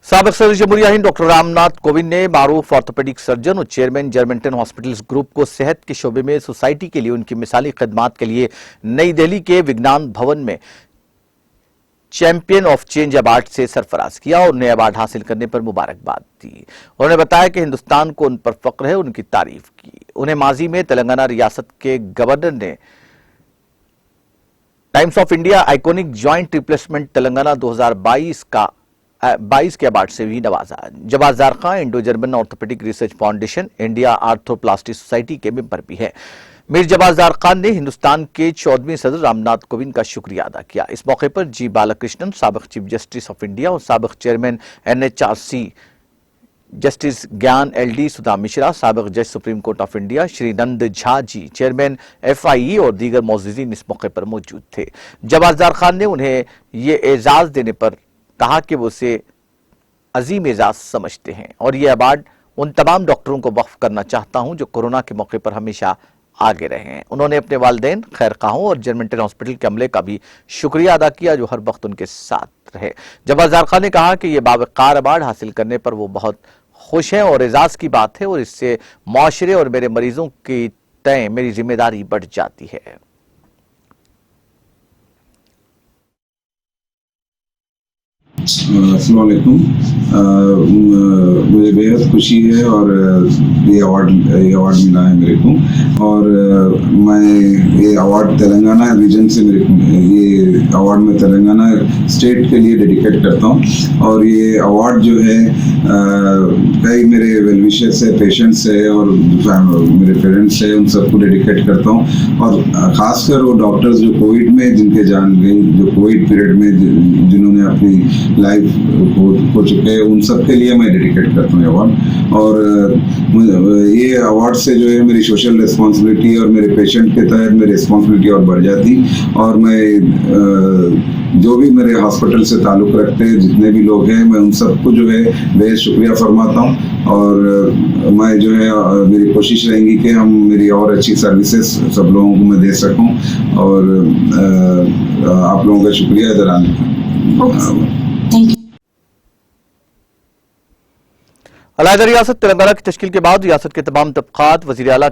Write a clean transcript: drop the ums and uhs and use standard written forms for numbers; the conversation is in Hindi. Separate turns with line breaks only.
साबिक सदर जमहूरिया हिंद डॉक्टर रामनाथ कोविंद ने मारूफ ऑर्थोपेडिक सर्जन और चेयरमैन जर्मेंटन हॉस्पिटल्स ग्रुप को सेहत के शोबे में सोसाइटी के लिए उनकी मिसाली खिदमात के लिए नई दिल्ली के विज्ञान भवन में चैंपियन ऑफ चेंज अवार्ड से सरफराज किया और उन्हें अवार्ड हासिल करने पर मुबारकबाद दी। उन्होंने बताया कि हिंदुस्तान को उन पर फख्र है, उनकी तारीफ की। उन्हें माजी में तेलंगाना रियासत के गवर्नर ने Times of India iconic joint replacement Telangana 2022 के अवार्ड से भी नवाजा। जवाजार Khan Indo German orthopaedic research foundation India arthroplasty society के मेंबर भी हैं। मीर जवाजार खान ने हिंदुस्तान के 14वें सदर रामनाथ कोविंद का शुक्रिया अदा किया। इस मौके पर जी बालाकृष्णन, साबिक चीफ जस्टिस ऑफ इंडिया और साबिक chairman NHRC justice Gyan LD Sudha Mishra, साबिक जज supreme court of India Shri Nand Jha ji, chairman FIE और दीगर मौजूदीन इस मौके पर मौजूद थे। जवाजार खान ने उन्हें ये एजाज देने पर कहा कि वो उसे अजीम एजाज समझते हैं और ये अवार्ड उन तमाम डॉक्टरों को वक्फ करना चाहता हूं जो कोरोना के मौके पर हमेशा आगे रहे हैं। उन्होंने अपने वालिदैन, खैरखाहों और जर्मेंटन हॉस्पिटल के अमले का भी शुक्रिया अदा किया जो हर वक्त उनके साथ रहे। जवाजार खान ने कहा कि यह बावकार अवार्ड हासिल करने पर वो बहुत खुश हैं और एजाज की बात है और इससे मुआशरे और मेरे मरीजों की तय मेरी जिम्मेदारी बढ़ जाती है।
अस्सलाम वालेकुम। मुझे बेहद खुशी है और ये अवार्ड मिला है मेरे को और मैं ये अवार्ड तेलंगाना रीजन से ये अवार्ड मैं तेलंगाना स्टेट के लिए डेडिकेट करता हूँ और ये अवार्ड जो है कई मेरे वेलविशर्स है, पेशेंट्स है और मेरे पेरेंट्स है, उन सबको डेडिकेट करता हूँ और ख़ासकर वो डॉक्टर्स जो कोविड में जिनके जान गई, जो कोविड पीरियड में जिन्होंने अपनी लाइफ हो चुके हैं, उन सब के लिए मैं डेडिकेट करता हूँ अवार्ड। और ये अवार्ड से जो है मेरी सोशल रिस्पॉन्सिबिलिटी और मेरे पेशेंट के तहत मेरी रिस्पॉन्सिबिलिटी और बढ़ जाती और मैं जो भी मेरे हॉस्पिटल से ताल्लुक़ रखते हैं जितने भी लोग हैं मैं उन सबको जो है बेहद शुक्रिया फरमाता हूँ और मैं जो है मेरी कोशिश रहेगी कि हम मेरी और अच्छी सर्विसेज सब लोगों को मैं दे सकूँ और आप लोगों का शुक्रिया इधर आने का।
अलहदा रियासत तेलंगाना की तश्कील के बाद रियासत के तमाम तबकात वज़ीर आला